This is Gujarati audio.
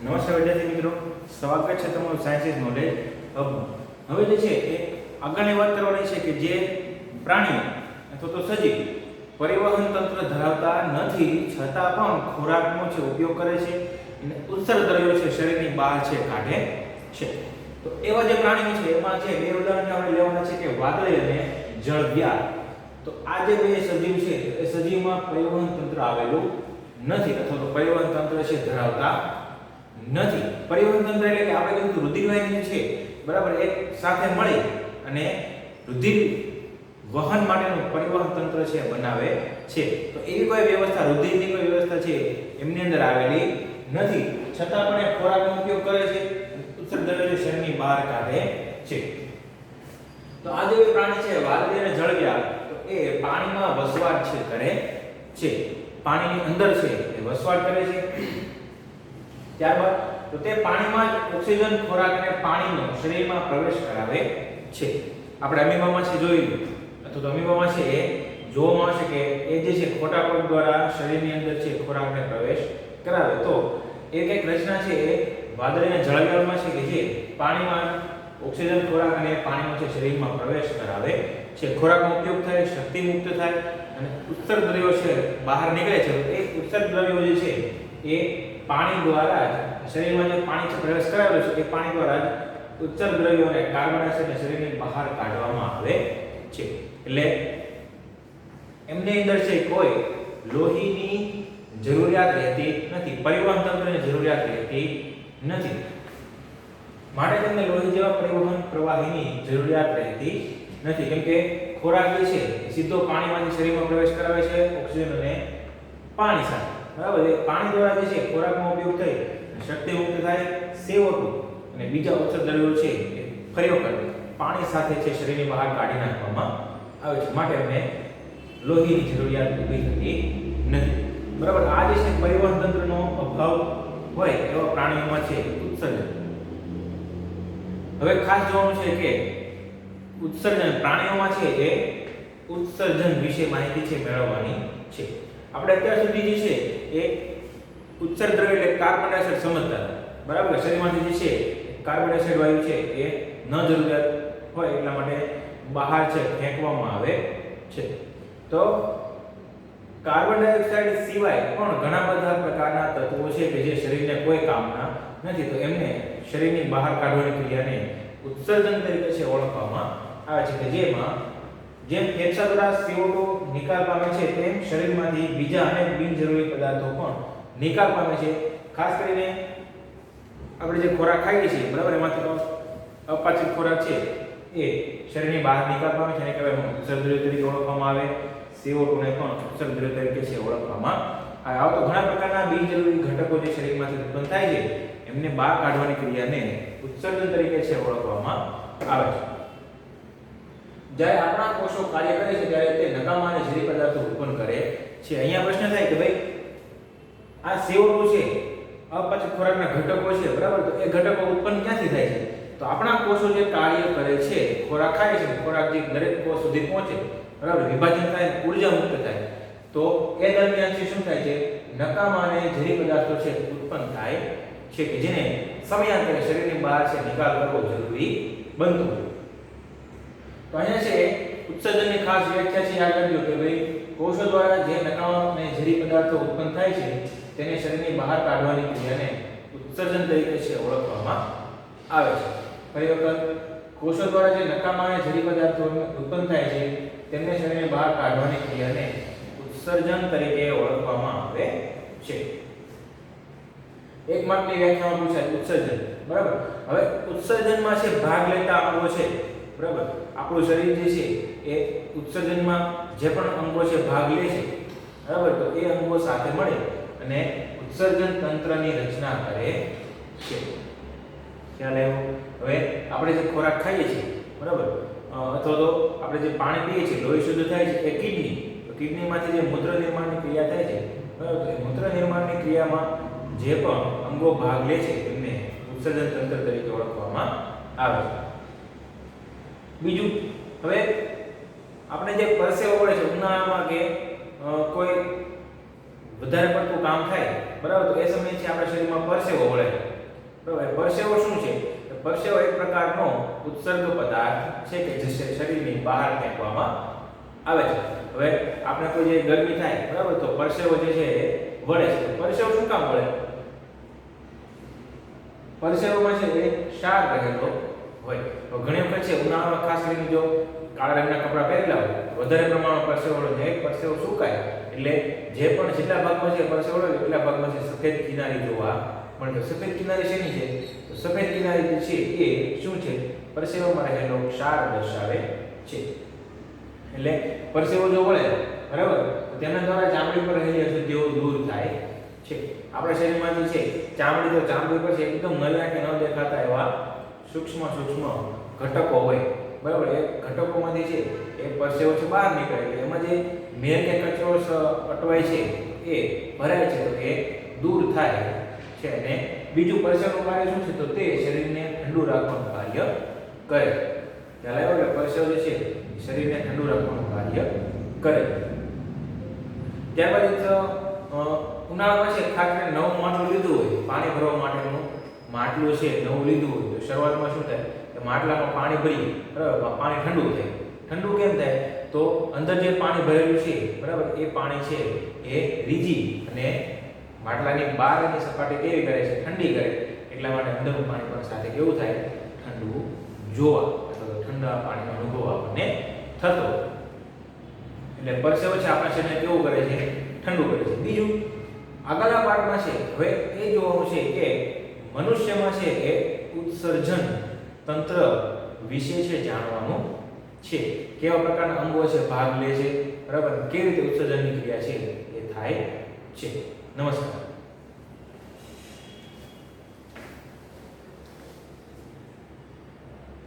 નમસ્કાર વિદ્યાર્થી મિત્રો, સ્વાગત છે તમારું સાયન્સ ઇઝ નોલેજ હબમાં. હવે જે છે એ આગળની વાત કરવાની છે કે જે પ્રાણીઓ અથવા તો સજીવ પરિવહન તંત્ર ધરાવતા નથી છતાં પણ ખોરાકનો છે ઉપયોગ કરે છે અને ઉત્સર્ગ દ્રવ્યો છે શરીરની બહાર છે કાઢે છે. તો એવા જે પ્રાણીઓ છે એમાં છે બે ઉદાહરણ આપણે લેવાના છે કે વાદળી અને જળવ્યાળ. તો આ જે બે સજીવ છે એ સજીવમાં પરિવહન તંત્ર આવેલું નથી અથવા તો પરિવહન તંત્ર છે ધરાવતા નથી. પરિવહન તંત્ર એટલે કે આપણે કીધું રુધિરવાહિની છે બરાબર, એક સાથે મળી અને રુધિર વહન માટેનું પરિવહન તંત્ર છે બનાવે છે. તો એવી કોઈ વ્યવસ્થા, રુધિરની કોઈ વ્યવસ્થા છે એમની અંદર આવેલી નથી, છતાં પણ એ ખોરાકનો ઉપયોગ કરે છે, ઉત્સર્ગ દ્રવ્યો શરીરની બહાર કાઢે છે. તો આ જે પ્રાણી છે વાદળી અને જળવ્યાળ, તો એ પાણીમાં વસવાટ છે કરે છે, પાણીની અંદર છે એ વસવાટ કરે છે. ત્યારબાદ તો તે પાણીમાં જ ઓક્સિજન ખોરાક અને પાણીનો શરીરમાં પ્રવેશ કરાવે છે. આપણે અમીબામાં છે જોયું અથવા તો અમીબામાં છે એ જોવામાં આવશે કે એ જે છે ખોટા પગ દ્વારા શરીરની અંદર છે ખોરાકને પ્રવેશ કરાવે. તો એક એક રચના છે એ વાદળી અને જળવ્યાળમાં છે કે જે પાણીમાં ઓક્સિજન ખોરાક અને પાણીનો છે શરીરમાં પ્રવેશ કરાવે છે, ખોરાકનો ઉપયોગ થાય, શક્તિ મુક્ત થાય અને ઉત્સર્ગ દ્રવ્યો છે બહાર નીકળે છે. તો એ ઉત્સર્ગ દ્રવ્યો જે છે એ પાણી દ્વારા જ શરીરમાં જે પાણી પ્રવેશ કરાવેલો છે એ પાણી દ્વારા જ ઉત્સર્ગ દ્રવ્યો અને કાર્બન ડાયોક્સાઇડને શરીરની બહાર કાઢવામાં આવે છે. એટલે એમની અંદર છે કોઈ લોહીની જરૂરિયાત રહેતી નથી, પરિવહન તંત્રની જરૂરિયાત રહેતી નથી, માટે તેમને લોહી જેવા પરિવહન પ્રવાહીની જરૂરિયાત રહેતી નથી. કેમ કે ખોરાક જે છે સીધો પાણીમાંથી શરીરમાં પ્રવેશ કરાવે છે ઓક્સિજન અને પાણી સાથે, બરાબર. એ પાણી દ્વારા જે છે ખોરાકનો ઉપયોગ થઈ શક્તિ મુક્ત થાય, CO2 અને બીજા ઉત્સર્ગ દ્રવ્યો છે એ ફરી વખત પાણી સાથે છે શરીરની બહાર કાઢી નાખવામાં આવે છે, માટે એમને લોહીની જરૂરિયાત ઊભી થતી નથી, બરાબર. આ જે છે પરિવહન તંત્રનો અભાવ હોય એવા પ્રાણીઓમાં છે ઉત્સર્જન. હવે ખાસ જોવાનું છે કે ઉત્સર્જન પ્રાણીઓમાં છે એ ઉત્સર્જન વિશે માહિતી છે મેળવવાની છે. આપણે અત્યાર સુધી જે છે એ ઉત્સર્ગ દ્રવ્ય એટલે કાર્બન ડાયોક્સાઇડ સમજતા, બરાબર. શરીરમાંથી જે છે કાર્બન ડાયોક્સાઇડ વાયુ છે એ ન જરૂરિયાત હોય એટલા માટે બહાર છે ફેંકવામાં આવે છે. તો કાર્બન ડાયોક્સાઇડ સિવાય પણ ઘણા બધા પ્રકારના તત્વો છે કે જે શરીરને કોઈ કામના નથી, તો એમને શરીરની બહાર કાઢવાની ક્રિયાને ઉત્સર્જન તરીકે છે ઓળખવામાં આવે છે. કે જેમાં જેમ ફેફસા દ્વારા CO2 નિકાલ પામે છે તેમ શરીરમાંથી બીજા અનેક બિનજરૂરી પદાર્થો પણ નિકાલ પામે છે. ખાસ કરીને આપણે જે ખોરાક ખાઈએ છીએ, બરાબર, એમાંથી અપાચિત ખોરાક છે એ શરીરની બહાર નિકાલ પામે છે અને કહેવાય ઉત્સર્ગ દ્રવ્ય તરીકે ઓળખવામાં આવે. CO2 ને પણ ઉત્સર્ગ દ્રવ્ય તરીકે છે ઓળખવામાં આવે. આવા તો ઘણા પ્રકારના બિનજરૂરી ઘટકો જે શરીરમાંથી ઉત્પન્ન થાય છે એમને બહાર કાઢવાની ક્રિયાને ઉત્સર્જન તરીકે છે ઓળખવામાં આવે છે. જ્યારે આપણા કોષો કાર્ય કરે છે ત્યારે તે નકામા અને ઝેરી પદાર્થો ઉત્પન્ન કરે છે. અહીંયા પ્રશ્ન થાય કે ભાઈ આ CO2 છે અપાચિત ખોરાકના ઘટકો છે, બરાબર, તો એ ઘટકો ઉત્પન્ન ક્યાંથી થાય છે? તો આપણા કોષો જે કાર્ય કરે છે, ખોરાક ખાય છે, ખોરાક જે દરેક કોષ સુધી પહોંચે, બરાબર, વિભાજન થાય, ઉર્જા મુક્ત થાય, તો એ દરમિયાન શું થાય છે? નકામા અને ઝેરી પદાર્થો છે ઉત્પન્ન થાય છે કે જેને સમયાંતરે શરીરની બહાર છે નિકાલ કરવો જરૂરી બનતું હોય. તો અહીંયા છે ઉત્સર્જનની ખાસ વ્યાખ્યા છે યાદ રાખજો કે ભાઈ કોષો દ્વારા જે નકામા અને ઝેરી પદાર્થો ઉત્પન્ન થાય છે તેને શરીરની બહાર કાઢવાની ક્રિયાને ઉત્સર્જન તરીકે છે ઓળખવામાં આવે છે. ફરી વખત કોષો દ્વારા જે નકામા અને ઝેરી પદાર્થો ઉત્પન્ન થાય છે તેમને શરીરની બહાર કાઢવાની ક્રિયાને ઉત્સર્જન તરીકે ઓળખવામાં આવે છે. એક માર્કની વ્યાખ્યામાં પૂછાય ઉત્સર્જન, બરાબર. હવે ઉત્સર્જનમાં છે ભાગ લેતા અંગો છે, બરાબર. આપણું શરીર જે છે એ ઉત્સર્જનમાં જે પણ અંગો છે ભાગ લે છે, બરાબર, તો એ અંગો સાથે મળે અને ઉત્સર્જન તંત્રની રચના કરે છે. ખ્યાલ આવ્યો? હવે આપણે જે ખોરાક ખાઈએ છીએ, બરાબર, અથવા તો આપણે જે પાણી પીએ છીએ, લોહી શુદ્ધ થાય છે એ કિડની, તો કિડનીમાંથી જે મૂત્ર નિર્માણની ક્રિયા થાય છે, બરાબર, તો મૂત્ર નિર્માણની ક્રિયામાં જે પણ અંગો ભાગ લે છે તેમને ઉત્સર્જન તંત્ર તરીકે ઓળખવામાં આવે છે. બીજું, હવે આપણે જે પરસેવો પડે છે ઉનાળામાં કે કોઈ વધારે પડતું કામ થાય, બરાબર, તો એ સમયે છે આપણા શરીરમાં પરસેવો વળે, બરાબર. પરસેવો શું છે? પરસેવો એક પ્રકારનો ઉત્સર્ગ પદાર્થ છે કે જે શરીરની બહાર ફેંકવામાં આવે છે. હવે આપણે કોઈ જે ગરમી થાય, બરાબર, તો પરસેવો જે છે એ વળે છે. પરસેવો શું કામ વળે? પરસેવોમાં છે એ ક્ષાર રહેલો હોય. તો ઘણી વખત છે ઉનાળામાં ખાસ કરીને જો કાળા રંગના કપડાં પહેરેલા હોય, વધારે પ્રમાણમાં પરસેવો વળે છે. એક પરસેવો સુકાય એટલે જે પણ જેટલા ભાગમાં છે પરસેવો વળે એટલા ભાગમાં છે સફેદ કિનારી જોવા મળે છે. સફેદ કિનારી શેની છે? તો સફેદ કિનારી જે છે એ શું છે? પરસેવામાં રહેલો ક્ષાર દર્શાવે છે. એટલે પરસેવો જો વળે, બરાબર, તો તેના દ્વારા ચામડી પર રહેલી અશુદ્ધિઓ દૂર થાય છે. આપણા શરીરમાં જે છે ચામડી પર છે એકદમ નળિયા કે ન દેખાતા એવા સૂક્ષ્મ ઘટકો હોય, બરાબર. એ ઘટકોમાંથી છે એ પરસેવો છે બહાર નીકળે એટલે એમાં જે મેલ કે કચરો અટવાય છે એ ભરાય છે તો એ દૂર થાય છે. અને બીજું પરસેવનું કાર્ય શું છે? તો તે શરીરને ઠંડુ રાખવાનું કાર્ય કરે. ખ્યાલ આવ્યો? એટલે પરસેવો જે છે શરીરને ઠંડુ રાખવાનું કાર્ય કરે. ત્યારબાદ ઉનાળામાં છે ખાસ કરીને નવું માટલું લીધું હોય, પાણી ભરવા માટેનું માટલું છે નવું લીધું હોય, તો શરૂઆતમાં શું થાય કે માટલામાં પાણી ભરીએ, બરાબર, પાણી ઠંડુ થાય. ઠંડુ કેમ થાય? તો અંદર જે પાણી ભરેલું છે, બરાબર, એ પાણી છે એ રીજી અને માટલાની બહારની સપાટી કેવી કરે છે? ઠંડી કરે. એટલા માટે અંદરનું પાણી પણ સાથે કેવું થાય? ઠંડુ જોવા અથવા તો ઠંડા પાણીનો અનુભવ આપણને થતો. એટલે પરસેવો છે આપણા શરીરને કેવું કરે છે? ઠંડુ કરે છે. બીજું આગળના પાઠમાં છે હવે એ જોવાનું છે કે મનુષ્યમાં છે એ ઉત્સર્જન તંત્ર વિશે છે જાણવાનું છે. કેવા પ્રકારના અંગો છે ભાગ લે છે, બરાબર, કેવી રીતે ઉત્સર્જનની ક્રિયા છે એ થાય છે. નમસ્કાર.